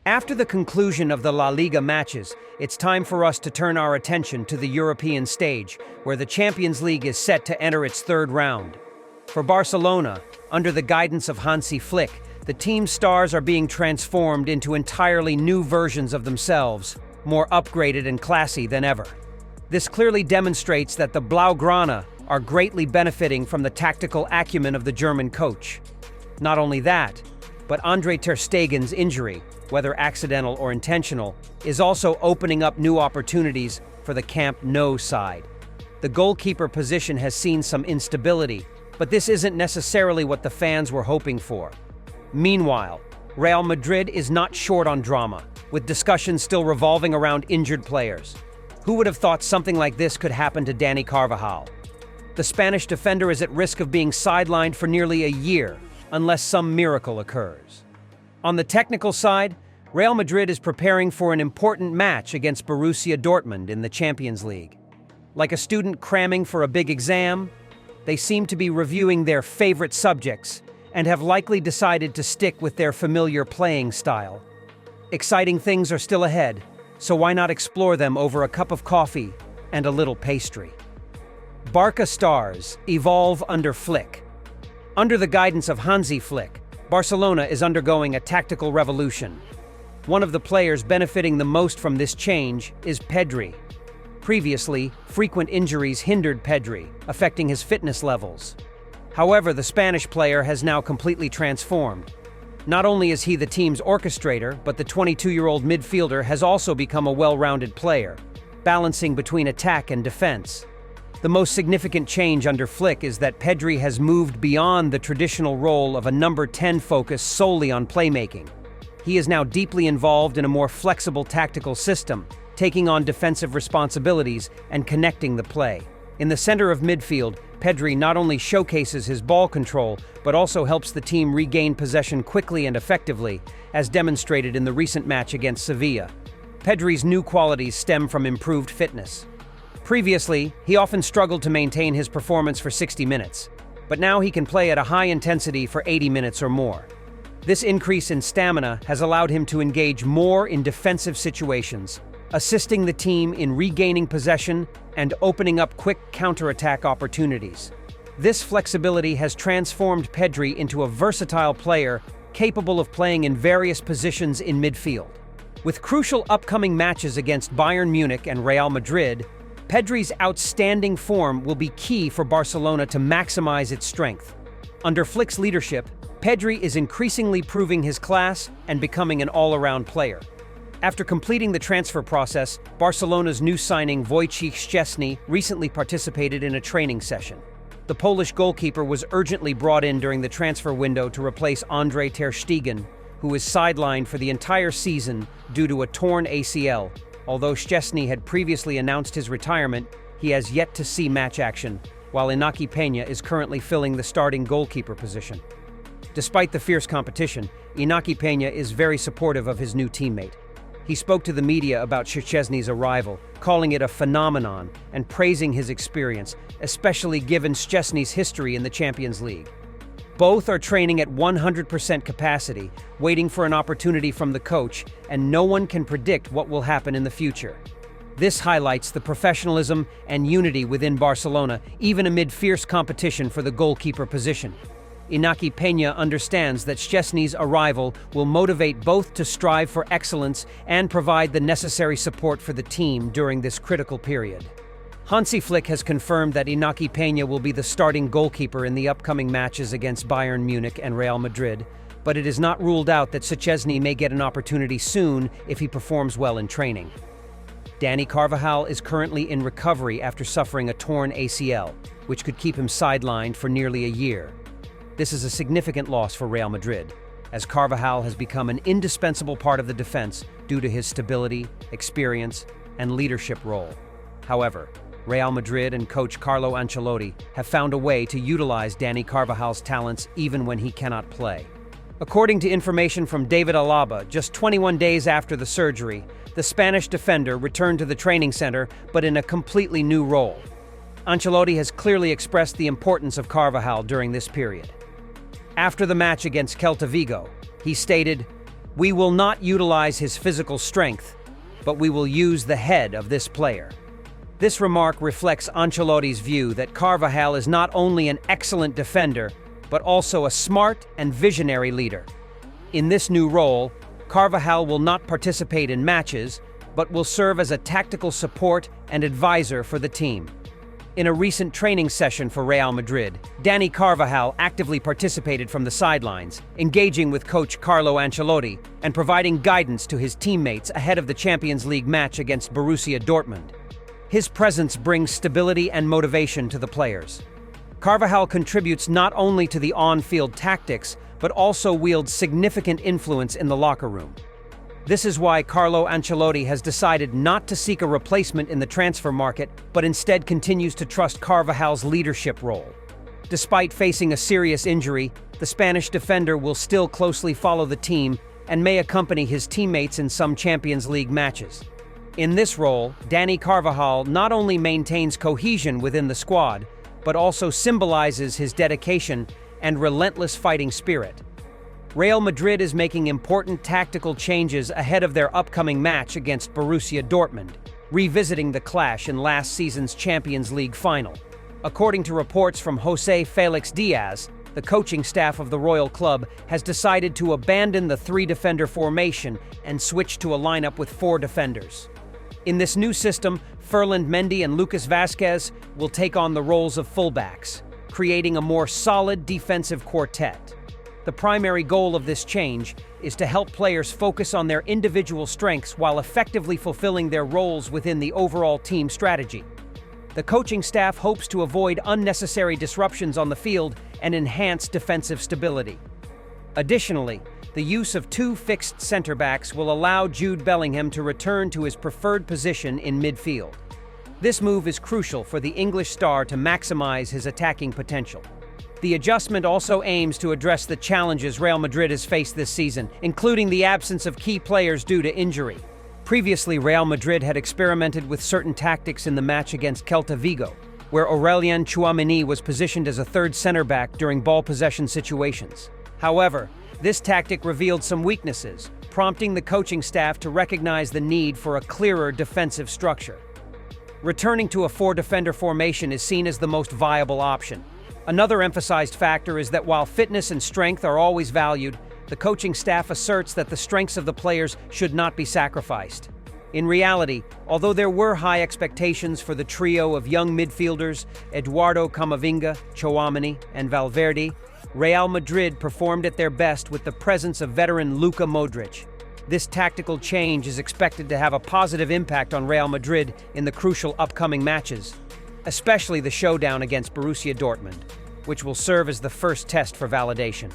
After the conclusion of the La Liga matches, it's time for us to turn our attention to the European stage, where the Champions League is set to enter its third round. For Barcelona, under the guidance of Hansi Flick, the team's stars are being transformed into entirely new versions of themselves, more upgraded and classy than ever. This clearly demonstrates that the Blaugrana are greatly benefiting from the tactical acumen of the German coach. Not only that, but Andre ter Stegen's injury, whether accidental or intentional, is also opening up new opportunities for the Camp Nou side. The goalkeeper position has seen some instability, but this isn't necessarily what the fans were hoping for. Meanwhile, Real Madrid is not short on drama, with discussions still revolving around injured players. Who would have thought something like this could happen to Dani Carvajal? The Spanish defender is at risk of being sidelined for nearly a year, unless some miracle occurs. On the technical side, Real Madrid is preparing for an important match against Borussia Dortmund in the Champions League. Like a student cramming for a big exam, they seem to be reviewing their favorite subjects and have likely decided to stick with their familiar playing style. Exciting things are still ahead, so why not explore them over a cup of coffee and a little pastry? Barca stars evolve under Flick. Under the guidance of Hansi Flick, Barcelona is undergoing a tactical revolution. One of the players benefiting the most from this change is Pedri. Previously, frequent injuries hindered Pedri, affecting his fitness levels. However, the Spanish player has now completely transformed. Not only is he the team's orchestrator, but the 22-year-old midfielder has also become a well-rounded player, balancing between attack and defense. The most significant change under Flick is that Pedri has moved beyond the traditional role of a number 10 focused solely on playmaking. He is now deeply involved in a more flexible tactical system, taking on defensive responsibilities and connecting the play. In the center of midfield, Pedri not only showcases his ball control, but also helps the team regain possession quickly and effectively, as demonstrated in the recent match against Sevilla. Pedri's new qualities stem from improved fitness. Previously, he often struggled to maintain his performance for 60 minutes, but now he can play at a high intensity for 80 minutes or more. This increase in stamina has allowed him to engage more in defensive situations, assisting the team in regaining possession and opening up quick counterattack opportunities. This flexibility has transformed Pedri into a versatile player capable of playing in various positions in midfield. With crucial upcoming matches against Bayern Munich and Real Madrid, Pedri's outstanding form will be key for Barcelona to maximize its strength. Under Flick's leadership, Pedri is increasingly proving his class and becoming an all-around player. After completing the transfer process, Barcelona's new signing Wojciech Szczęsny recently participated in a training session. The Polish goalkeeper was urgently brought in during the transfer window to replace Andre ter Stegen, who is sidelined for the entire season due to a torn ACL. Although Szczęsny had previously announced his retirement, he has yet to see match action, while Iñaki Peña is currently filling the starting goalkeeper position. Despite the fierce competition, Iñaki Peña is very supportive of his new teammate. He spoke to the media about Szczęsny's arrival, calling it a phenomenon and praising his experience, especially given Szczęsny's history in the Champions League. Both are training at 100% capacity, waiting for an opportunity from the coach, and no one can predict what will happen in the future. This highlights the professionalism and unity within Barcelona, even amid fierce competition for the goalkeeper position. Iñaki Peña understands that Szczęsny's arrival will motivate both to strive for excellence and provide the necessary support for the team during this critical period. Hansi Flick has confirmed that Iñaki Peña will be the starting goalkeeper in the upcoming matches against Bayern Munich and Real Madrid, but it is not ruled out that Szczęsny may get an opportunity soon if he performs well in training. Dani Carvajal is currently in recovery after suffering a torn ACL, which could keep him sidelined for nearly a year. This is a significant loss for Real Madrid, as Carvajal has become an indispensable part of the defense due to his stability, experience, and leadership role. However, Real Madrid and coach Carlo Ancelotti have found a way to utilize Dani Carvajal's talents even when he cannot play. According to information from David Alaba, just 21 days after the surgery, the Spanish defender returned to the training center, but in a completely new role. Ancelotti has clearly expressed the importance of Carvajal during this period. After the match against Celta Vigo, he stated, We will not utilize his physical strength, but we will use the head of this player. This remark reflects Ancelotti's view that Carvajal is not only an excellent defender, but also a smart and visionary leader. In this new role, Carvajal will not participate in matches, but will serve as a tactical support and advisor for the team. In a recent training session for Real Madrid, Dani Carvajal actively participated from the sidelines, engaging with coach Carlo Ancelotti and providing guidance to his teammates ahead of the Champions League match against Borussia Dortmund. His presence brings stability and motivation to the players. Carvajal contributes not only to the on-field tactics, but also wields significant influence in the locker room. This is why Carlo Ancelotti has decided not to seek a replacement in the transfer market, but instead continues to trust Carvajal's leadership role. Despite facing a serious injury, the Spanish defender will still closely follow the team and may accompany his teammates in some Champions League matches. In this role, Dani Carvajal not only maintains cohesion within the squad, but also symbolizes his dedication and relentless fighting spirit. Real Madrid is making important tactical changes ahead of their upcoming match against Borussia Dortmund, revisiting the clash in last season's Champions League final. According to reports from José Félix Diaz, the coaching staff of the Royal Club has decided to abandon the three-defender formation and switch to a lineup with four defenders. In this new system, Ferland Mendy and Lucas Vázquez will take on the roles of fullbacks, creating a more solid defensive quartet. The primary goal of this change is to help players focus on their individual strengths while effectively fulfilling their roles within the overall team strategy. The coaching staff hopes to avoid unnecessary disruptions on the field and enhance defensive stability. Additionally, the use of two fixed center-backs will allow Jude Bellingham to return to his preferred position in midfield. This move is crucial for the English star to maximize his attacking potential. The adjustment also aims to address the challenges Real Madrid has faced this season, including the absence of key players due to injury. Previously, Real Madrid had experimented with certain tactics in the match against Celta Vigo, where Aurélien Tchouaméni was positioned as a third center-back during ball possession situations. However, this tactic revealed some weaknesses, prompting the coaching staff to recognize the need for a clearer defensive structure. Returning to a four-defender formation is seen as the most viable option. Another emphasized factor is that while fitness and strength are always valued, the coaching staff asserts that the strengths of the players should not be sacrificed. In reality, although there were high expectations for the trio of young midfielders, Eduardo Camavinga, Tchouaméni, and Valverde, Real Madrid performed at their best with the presence of veteran Luka Modric. This tactical change is expected to have a positive impact on Real Madrid in the crucial upcoming matches, especially the showdown against Borussia Dortmund, which will serve as the first test for validation.